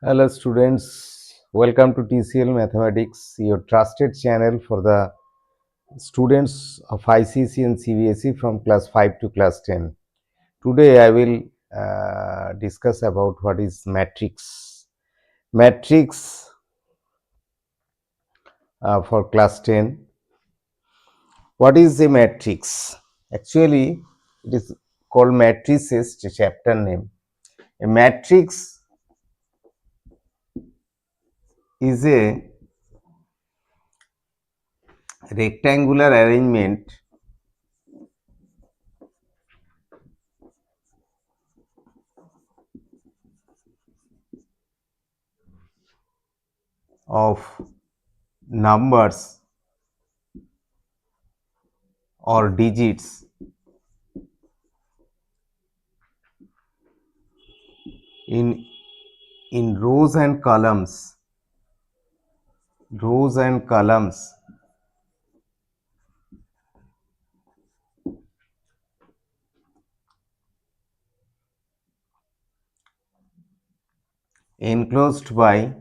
Hello students, welcome to TCL Mathematics, your trusted channel for the students of ICC and CBSE from class 5 to class 10. Today I will discuss about what is matrix. Matrix for class 10. What is a matrix? Actually, it is called matrices, chapter name. A matrix is a rectangular arrangement of numbers or digits in rows and columns enclosed by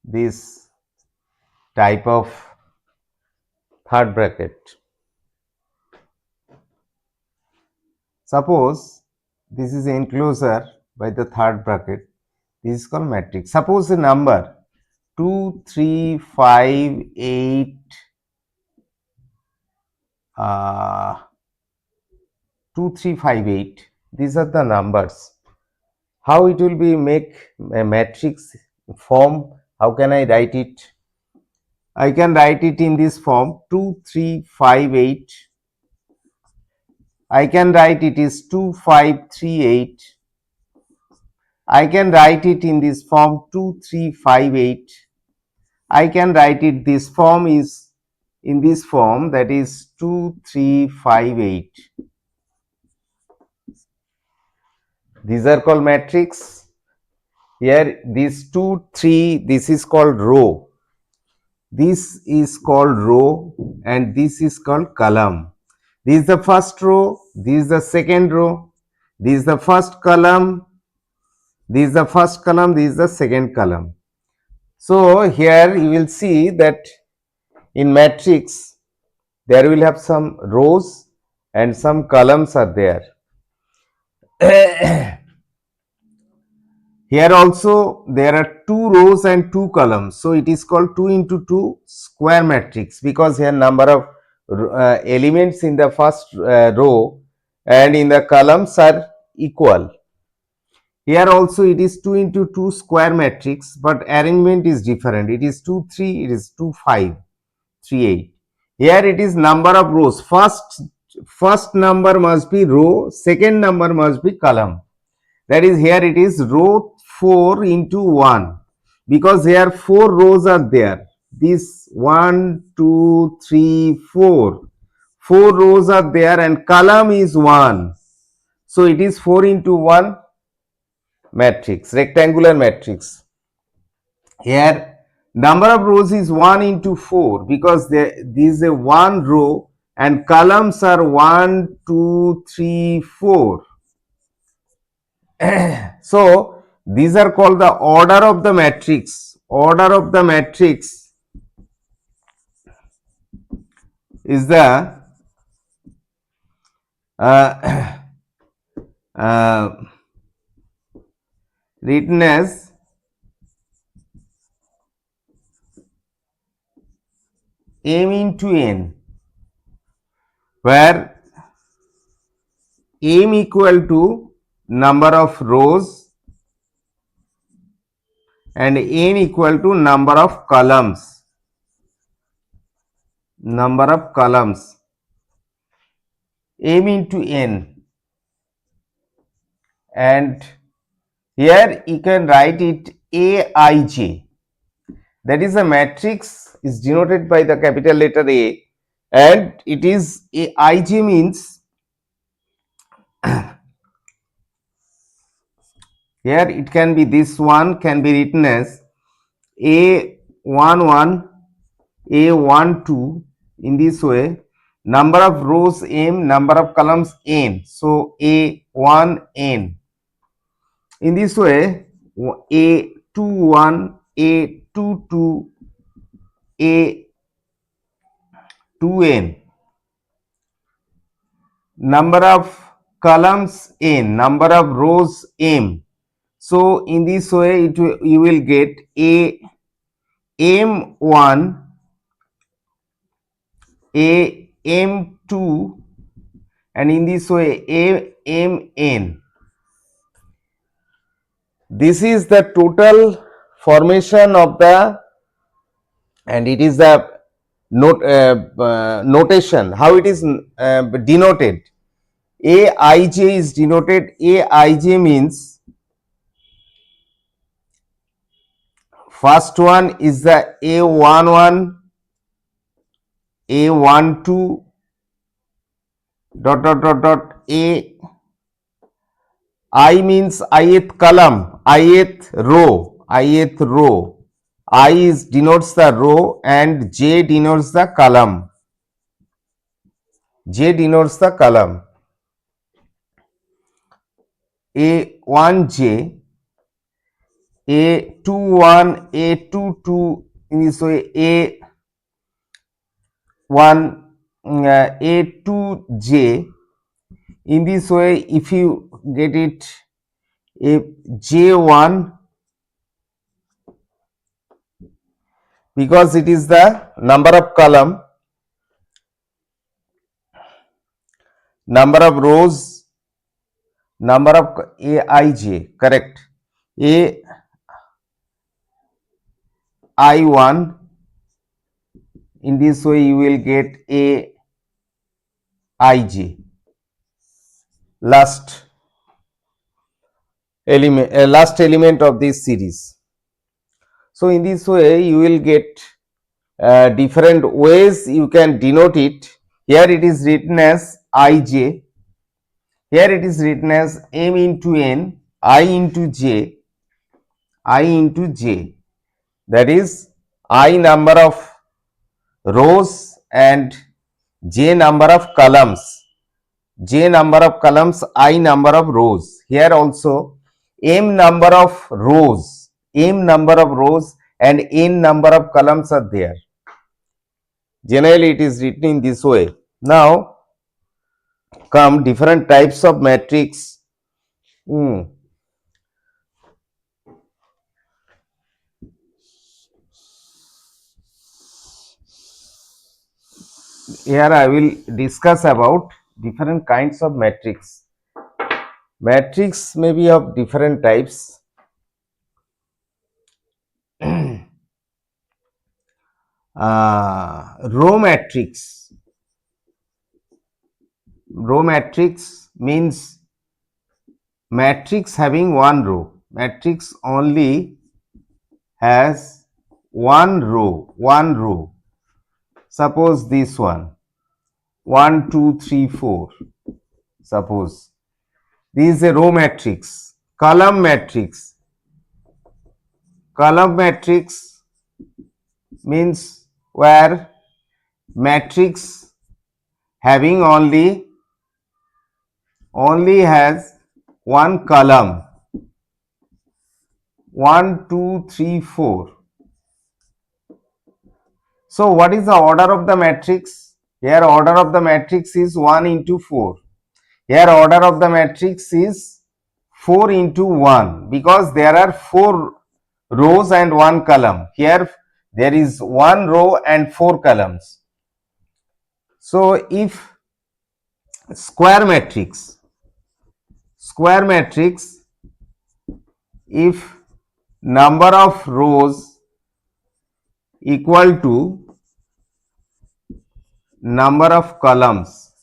this type of third bracket. Suppose this is enclosure by the third bracket. This is called matrix. Suppose the number 2, 3, 5, 8, 2, 3, 5, 8. These are the numbers. How it will be make a matrix form? How can I write it? I can write it in this form 2, 3, 5, 8. I can write it is 2, 5, 3, 8. I can write it in this form 2, 3, 5, 8. I can write it this form is in this form, that is 2, 3, 5, 8. These are called matrix. Here these 2, 3, this is called row. This is called row and this is called column. This is the first row, this is the second row, this is the first column, this is the first column, this is the second column. So here you will see that in matrix there will have some rows and some columns are there. Here also there are 2 rows and 2 columns. So it is called 2 into 2 square matrix, because here number of elements in the first row and in the columns are equal. Here also it is 2 into 2 square matrix, but arrangement is different. It is 2, 3, it is 2, 5, 3, 8. Here it is number of rows. First number must be row, second number must be column. That is, here it is row 4 into 1, because here 4 rows are there. This 1, 2, 3, 4. 4 rows are there and column is 1. So it is 4 into 1 matrix, rectangular matrix. Here number of rows is 1 into 4, because this is a 1 row and columns are 1, 2, 3, 4. So these are called the order of the matrix. Order of the matrix is the uh, uh, written as m into n, where m equal to number of rows and n equal to number of columns. Number of columns, m into n, and here you can write it aij. That is, a matrix is denoted by the capital letter A, and it is aij means here it can be, this one can be written as A11, A12 in this way, number of rows m, number of columns n. So A1 n. In this way, A21, A22, A2n. Number of columns n, number of rows m. So in this way, you will get A m1, A m2, and in this way A mn. This is the total formation of the, and it is the notation how it is denoted. Aij is denoted. Aij means first one is the A11, A12 dot dot dot dot A. I means ith column, ith row, ith row. I is denotes the row and J denotes the column. J denotes the column. A1J, A21, A22, in this way A1, A2J. In this way, if you get it, a J1, because it is the number of column, number of rows, number of Aij, correct. AI1, in this way you will get Aij, last element of this series. So in this way you will get different ways you can denote it. Here it is written as Ij, here it is written as m into n, I into j, I into j, that is I number of rows and j number of columns, j number of columns, I number of rows. Here also m number of rows, m number of rows and n number of columns are there. Generally it is written in this way. Now come different types of matrix. Here I will discuss about different kinds of matrix. Matrix may be of different types. Row matrix. Row matrix means matrix having one row. Matrix only has one row, one row. Suppose this one, 1, 2, 3, 4. Suppose this is a row matrix. Column matrix. Column matrix means where matrix having only has one column, 1, 2, 3, 4. So what is the order of the matrix? Here order of the matrix is 1 into 4. Here order of the matrix is 4 into 1, because there are 4 rows and 1 column. Here there is 1 row and 4 columns. So if square matrix, if number of rows equal to number of columns,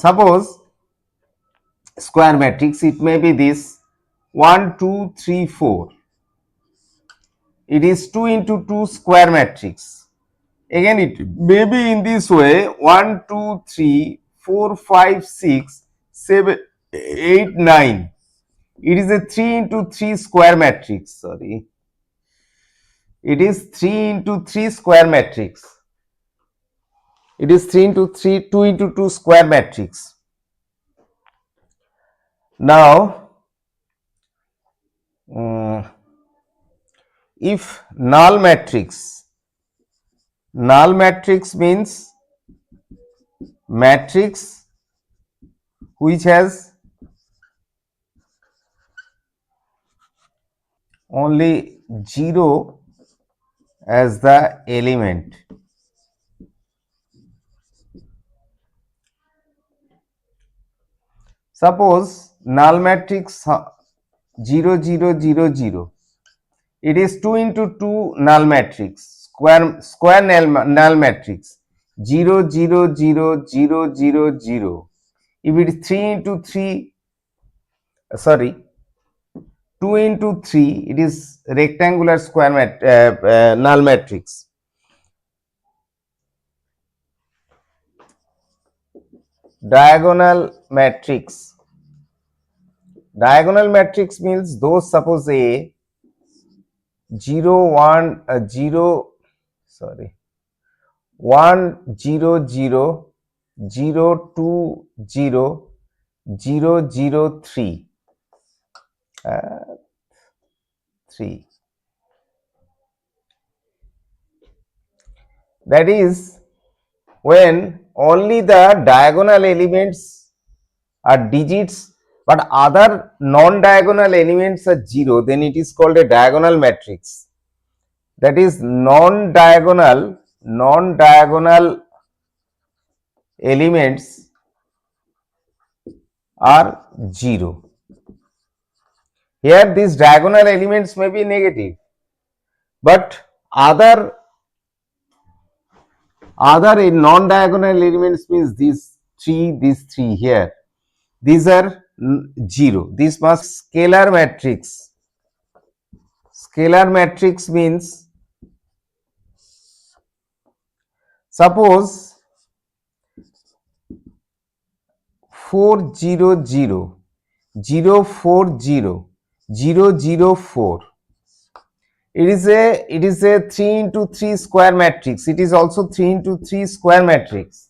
suppose square matrix, it may be this 1, 2, 3, 4. It is 2 into 2 square matrix. Again it may be in this way 1, 2, 3, 4, 5, 6, 7, 8, 9. It is a 3 into 3 square matrix. Sorry. It is 3 into 3 square matrix. It is 3 into 3, 2 into 2 square matrix. Now, if null matrix means matrix which has only 0 as the element. Suppose null matrix 0 0 0 0, it is 2 into 2 null matrix, square null matrix 0 0 0 0 0 0. If it is 3 into 3, sorry, 2 into 3, it is rectangular null matrix. Diagonal matrix. Diagonal matrix means those, suppose A 0 1 0, sorry, 1 0 0 0 2 0 0 0 3 3. That is when only the diagonal elements are digits but other non-diagonal elements are 0, then it is called a diagonal matrix. That is non-diagonal elements are 0. Here these diagonal elements may be negative, but other non-diagonal elements means these 3 here, these are 0. This must scalar matrix. Scalar matrix means, suppose 4 0 0 0 4 0 0 0 4. It is a 3 into 3 square matrix. It is also 3 into 3 square matrix.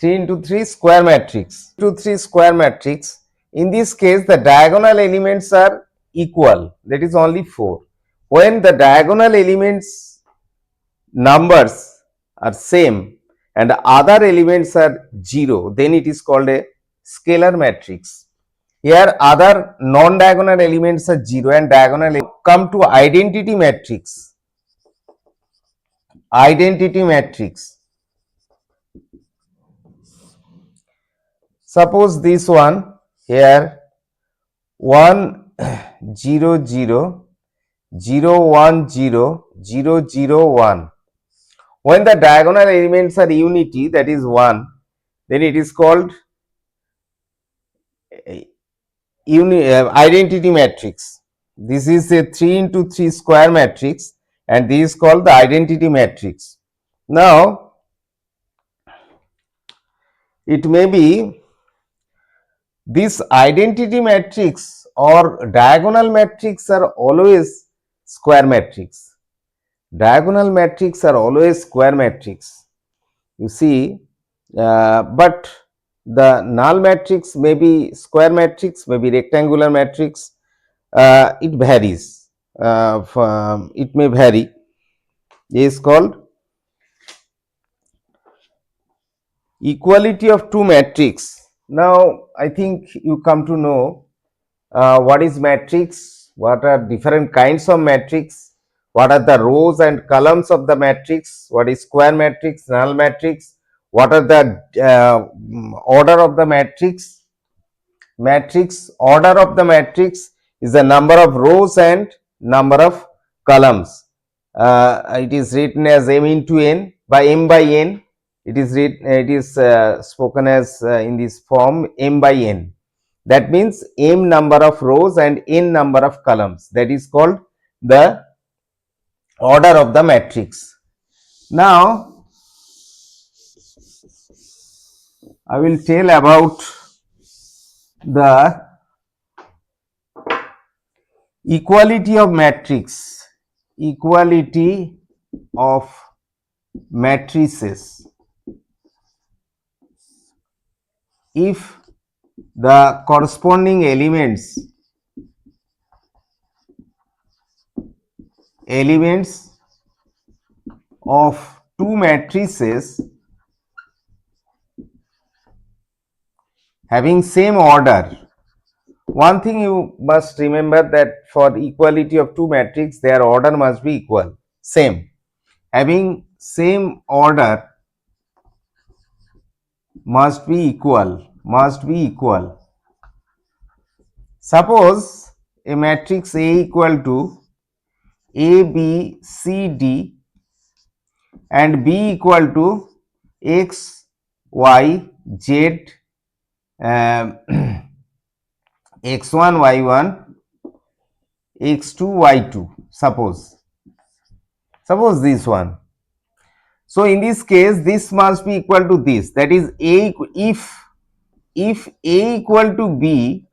3 into 3 square matrix. 2 3 square matrix. In this case, the diagonal elements are equal. That is only 4. When the diagonal elements numbers are same and other elements are 0, then it is called a scalar matrix. Here other non-diagonal elements are 0 and diagonal. Come to identity matrix. Identity matrix. Suppose this one here 1 0 0 0 1 0 0 0 1. When the diagonal elements are unity, that is 1, then it is called identity matrix. This is a 3 into 3 square matrix and this is called the identity matrix. Now, it may be this identity matrix or diagonal matrix are always square matrix. Diagonal matrix are always square matrix. You see, but the null matrix may be square matrix, may be rectangular matrix. It varies. It may vary. Is called equality of two matrix. Now, I think you come to know what is matrix, what are different kinds of matrix, what are the rows and columns of the matrix, what is square matrix, null matrix, what are the order of the matrix. Matrix, order of the matrix is the number of rows and number of columns. It is written as m into n by m by n. It is spoken as in this form m by n. That means m number of rows and n number of columns. That is called the order of the matrix. Now, I will tell about the equality of matrix, equality of matrices, if the corresponding elements of two matrices having same order. One thing you must remember, that for equality of two matrices, their order must be equal, same. Having same order must be equal. Suppose a matrix A equal to A, B, C, D and B equal to X, Y, Z, um, X1, Y1, X2, Y2, suppose this one. So in this case, this must be equal to this, that is A, if A equal to B,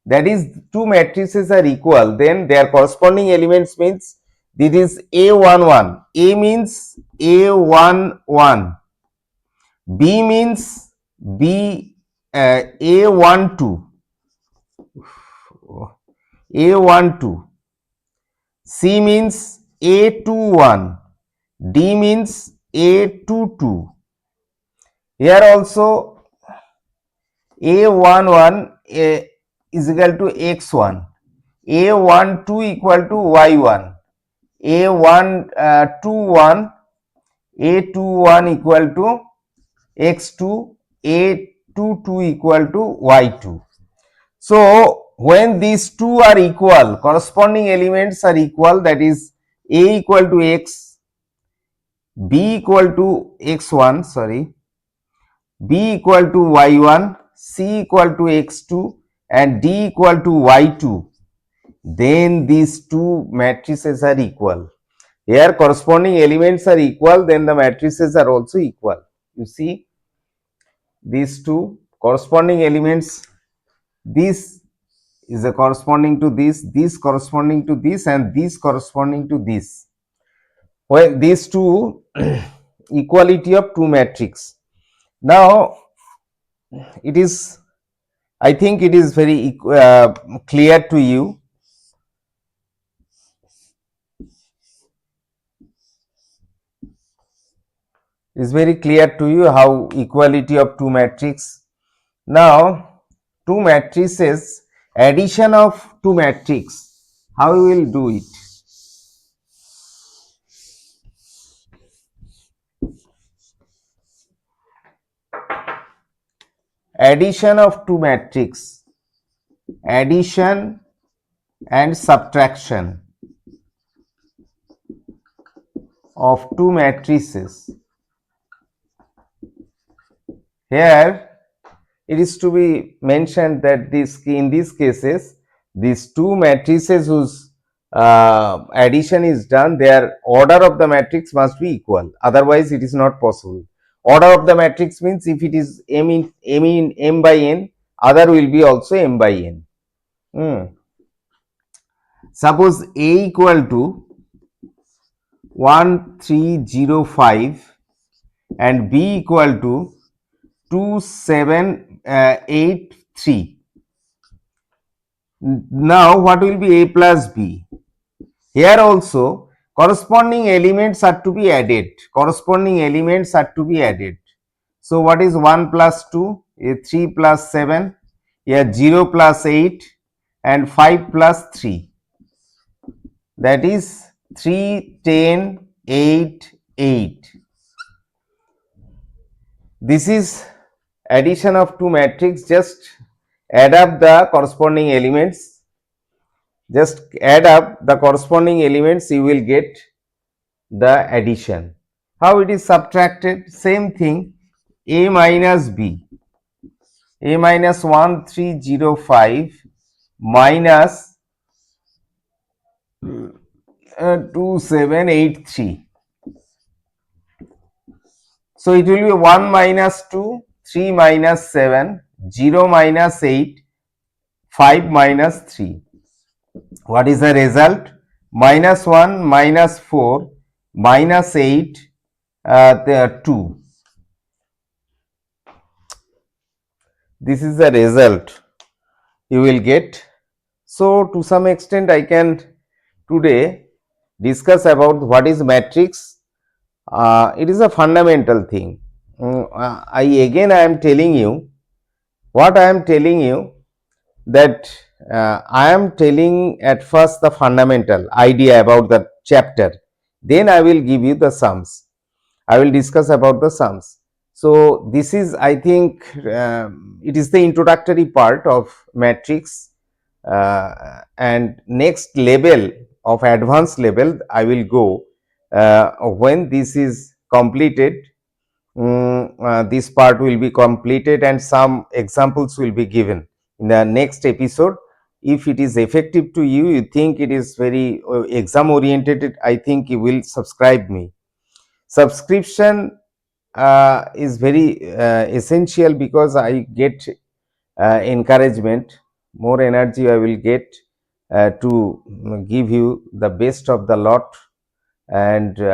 that is two matrices are equal, then their corresponding elements means this is A11, A means A11, B means A12, A12, C means A21, D means A22. Here also A11 is equal to X1, A12 equal to Y1, A121, A21 equal to X2, A22 equal to Y2. So when these two are equal, corresponding elements are equal, that is A equal to X, B equal to X1, B equal to Y1, C equal to X2 and D equal to Y2, then these two matrices are equal. Here corresponding elements are equal, then the matrices are also equal. You see, these two corresponding elements, this is a corresponding to this corresponding to this and this corresponding to this. Well, these two equality of two matrix. Now it is, I think it is very clear to you. It is very clear to you how equality of two matrix. Now two matrices, addition of two matrix, how we will do it? Addition of two matrix, addition and subtraction of two matrices. Here it is to be mentioned that this, in these cases, these two matrices whose addition is done, their order of the matrix must be equal, otherwise it is not possible. Order of the matrix means if it is m by n, other will be also m by n. Suppose A equal to 1305 and B equal to 2783. Now what will be A plus B? Here also corresponding elements are to be added. So what is 1 plus 2? 3 plus 7, 0 plus 8 and 5 plus 3. That is 3, 10, 8, 8. This is addition of two matrix. Just add up the corresponding elements. You will get the addition. How it is subtracted? Same thing, A minus B, A minus 1305 minus 2783. So it will be 1 minus 2, 3 minus 7, 0 minus 8, 5 minus 3. What is the result? Minus 1, minus 4, minus 8, 2. This is the result you will get. So, to some extent I can today discuss about what is matrix. It is a fundamental thing. I am telling you what I am telling you, that I am telling at first the fundamental idea about the chapter, then I will give you the sums. I will discuss about the sums. So, this is, I think, it is the introductory part of matrix, and next level of advanced level I will go when this is completed. This part will be completed and some examples will be given in the next episode. If it is effective to you, you think it is very exam oriented, I think you will subscribe me. Subscription is very essential, because I get encouragement, more energy I will get to give you the best of the lot, and